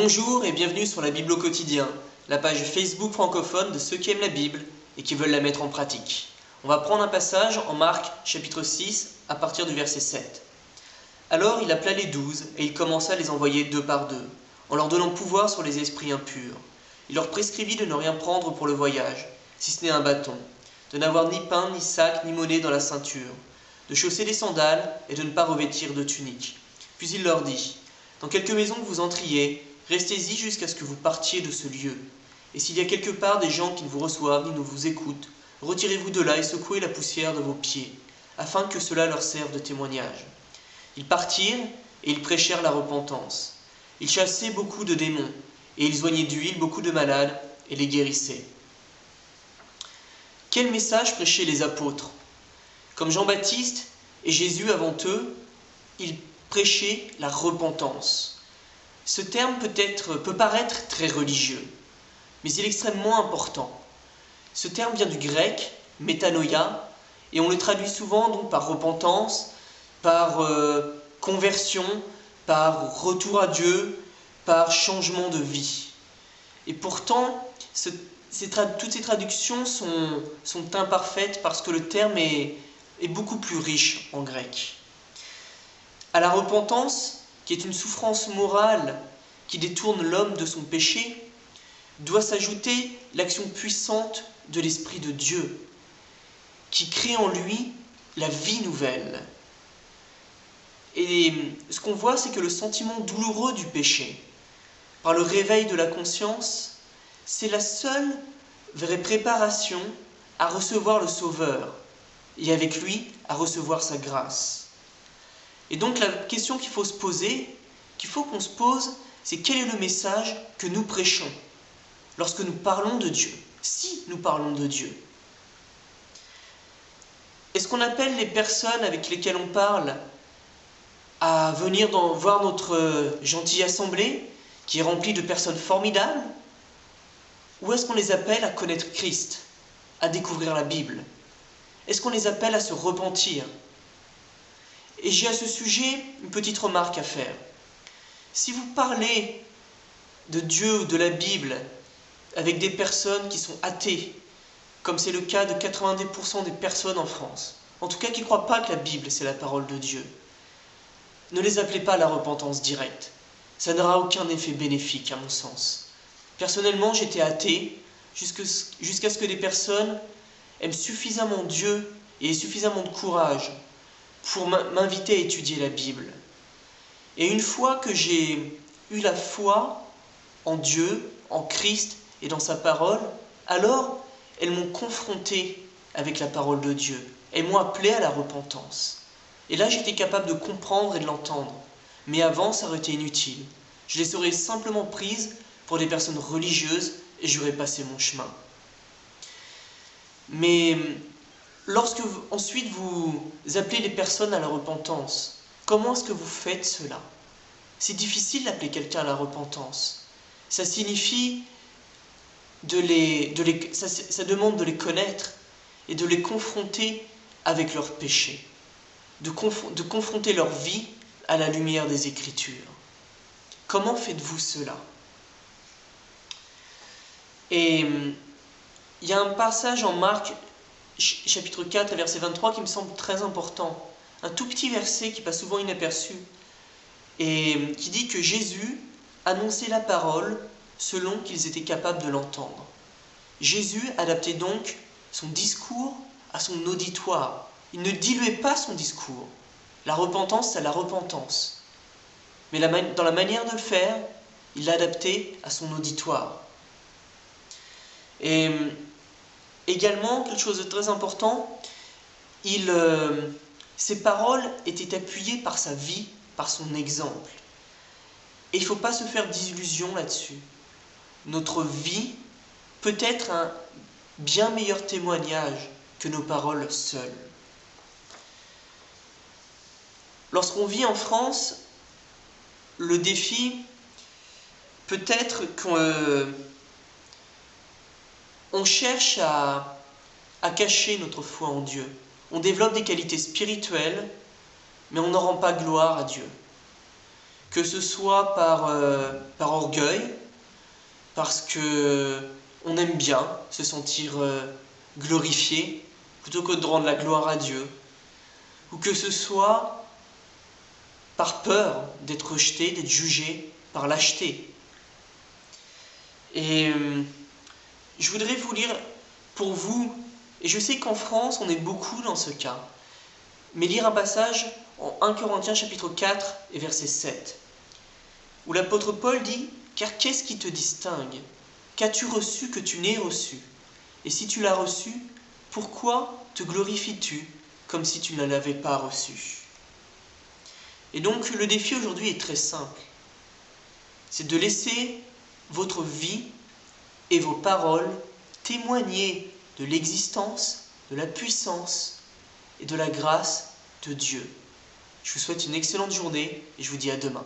Bonjour et bienvenue sur la Bible au quotidien, la page Facebook francophone de ceux qui aiment la Bible et qui veulent la mettre en pratique. On va prendre un passage en Marc chapitre 6 à partir du verset 7. Alors il appela les 12 et il commença à les envoyer deux par deux, en leur donnant pouvoir sur les esprits impurs. Il leur prescrivit de ne rien prendre pour le voyage, si ce n'est un bâton, de n'avoir ni pain, ni sac, ni monnaie dans la ceinture, de chausser des sandales et de ne pas revêtir de tunique. Puis il leur dit, « Dans quelque maison que vous entriez, restez-y jusqu'à ce que vous partiez de ce lieu. Et s'il y a quelque part des gens qui ne vous reçoivent ni ne vous écoutent, retirez-vous de là et secouez la poussière de vos pieds, afin que cela leur serve de témoignage. » Ils partirent et ils prêchèrent la repentance. Ils chassaient beaucoup de démons, et ils oignaient d'huile beaucoup de malades et les guérissaient. Quel message prêchaient les apôtres? Comme Jean-Baptiste et Jésus avant eux, ils prêchaient la repentance. Ce terme peut paraître très religieux, mais il est extrêmement important. Ce terme vient du grec, métanoïa, et on le traduit souvent donc par repentance, par conversion, par retour à Dieu, par changement de vie. Et pourtant, toutes ces traductions sont imparfaites parce que le terme est beaucoup plus riche en grec. À la repentance, qui est une souffrance morale qui détourne l'homme de son péché, doit s'ajouter l'action puissante de l'Esprit de Dieu, qui crée en lui la vie nouvelle. Et ce qu'on voit, c'est que le sentiment douloureux du péché, par le réveil de la conscience, c'est la seule vraie préparation à recevoir le Sauveur, et avec lui, à recevoir sa grâce. Et donc la question qu'il faut qu'on se pose, c'est quel est le message que nous prêchons lorsque nous parlons de Dieu, si nous parlons de Dieu. Est-ce qu'on appelle les personnes avec lesquelles on parle à venir voir notre gentille assemblée, qui est remplie de personnes formidables, ou est-ce qu'on les appelle à connaître Christ, à découvrir la Bible? Est-ce qu'on les appelle à se repentir? Et j'ai à ce sujet une petite remarque à faire. Si vous parlez de Dieu ou de la Bible avec des personnes qui sont athées, comme c'est le cas de 90% des personnes en France, en tout cas qui ne croient pas que la Bible c'est la parole de Dieu, ne les appelez pas à la repentance directe. Ça n'aura aucun effet bénéfique à mon sens. Personnellement, j'étais athée jusqu'à ce que des personnes aiment suffisamment Dieu et aient suffisamment de courage pour m'inviter à étudier la Bible. Et une fois que j'ai eu la foi en Dieu, en Christ et dans sa parole, alors elles m'ont confronté avec la parole de Dieu. Elles m'ont appelé à la repentance. Et là, j'étais capable de comprendre et de l'entendre. Mais avant, ça aurait été inutile. Je les aurais simplement prises pour des personnes religieuses et j'aurais passé mon chemin. Mais lorsque ensuite vous appelez les personnes à la repentance, comment est-ce que vous faites cela? C'est difficile d'appeler quelqu'un à la repentance. Ça signifie ça demande de les connaître et de les confronter avec leurs péchés, de confronter leur vie à la lumière des Écritures. Comment faites-vous cela? Et il y a un passage en Marc, chapitre 4, verset 23, qui me semble très important. Un tout petit verset qui passe souvent inaperçu, et qui dit que Jésus annonçait la parole selon qu'ils étaient capables de l'entendre. Jésus adaptait donc son discours à son auditoire. Il ne diluait pas son discours. La repentance, c'est la repentance. Mais dans la manière de le faire, il l'adaptait à son auditoire. Et également, quelque chose de très important, ses paroles étaient appuyées par sa vie, par son exemple. Et il ne faut pas se faire d'illusions là-dessus. Notre vie peut être un bien meilleur témoignage que nos paroles seules. Lorsqu'on vit en France, le défi peut être qu'on cherche à cacher notre foi en Dieu. On développe des qualités spirituelles, mais on n'en rend pas gloire à Dieu. que ce soit par orgueil, parce que on aime bien se sentir glorifié, plutôt que de rendre la gloire à Dieu, ou que ce soit par peur d'être rejeté, d'être jugé, par lâcheté. Et je voudrais vous lire pour vous, et je sais qu'en France on est beaucoup dans ce cas, mais lire un passage en 1 Corinthiens chapitre 4 et verset 7, où l'apôtre Paul dit « Car qu'est-ce qui te distingue? Qu'as-tu reçu que tu n'aies reçu? Et si tu l'as reçu, pourquoi te glorifies-tu comme si tu ne l'avais pas reçu ?» Et donc le défi aujourd'hui est très simple. C'est de laisser votre vie et vos paroles témoigner de l'existence, de la puissance et de la grâce de Dieu. Je vous souhaite une excellente journée et je vous dis à demain.